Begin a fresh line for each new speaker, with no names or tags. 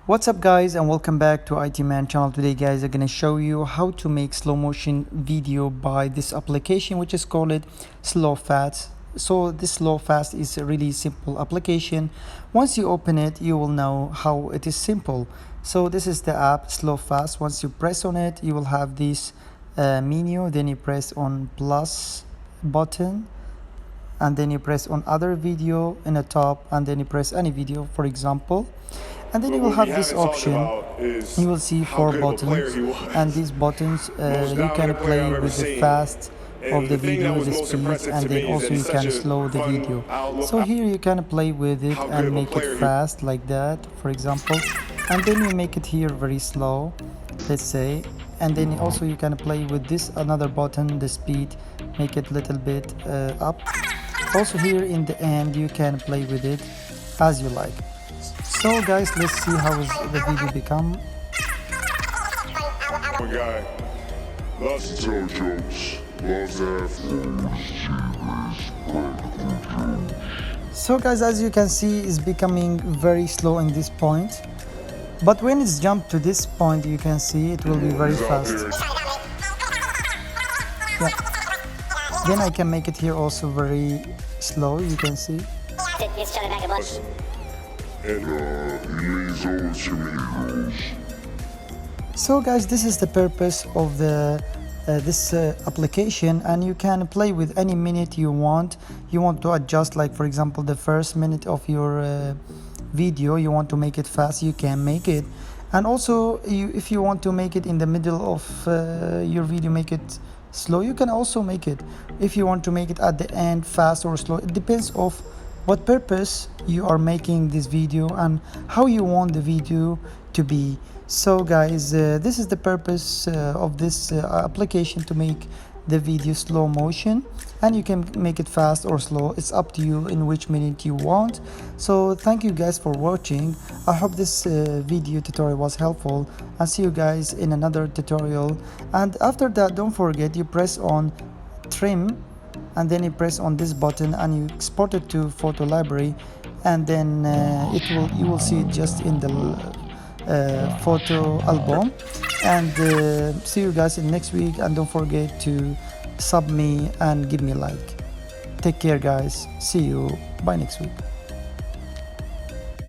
What's up guys, and welcome back to IT Man channel. Today guys, I'm gonna show you how to make slow motion video by this application which is called Slow Fast. So this Slow Fast is a really simple application. Once you open it, you will know how it is simple. So this is the app Slow Fast. Once you press on it, you will have this menu. Then you press on plus button, and then you press on other video in the top, and then you press any video, for example, and then you will have this option. You will see 4 buttons, and these buttons you can play with the fast of the video, the speed, and then also you can slow the video. So here you can play with it and make it fast like that, for example, and then you make it here very slow, let's say, and then also you can play with this another button, the speed, make it a little bit up. Also here in the end you can play with it as you like. So guys, let's see how the video become.
Guy loves to tell jokes, loves to have
So guys, as you can see, it's becoming very slow in this point, but when it's jumped to this point, you can see it will be very fast. Yeah. Then I can make it here also very slow, you can see.
and he leans over to me and goes,
So guys, this is the purpose of the this application, and you can play with any minute you want. You want to adjust, like for example the first minute of your video, you want to make it fast, you can make it. And also if you want to make it in the middle of your video, make it slow, you can also make it. If you want to make it at the end fast or slow, it depends of what purpose you are making this video and how you want the video to be. So guys, this is the purpose of this application, to make the video slow motion, and you can make it fast or slow. It's up to you in which minute you want. So thank you guys for watching. I hope this video tutorial was helpful, and see you guys in another tutorial. And after that, don't forget, you press on trim, and then you press on this button and you export it to photo library, and then you will see it just in the photo album. And see you guys in next week, and don't forget to sub me and give me a like. Take care guys, see you, bye next week.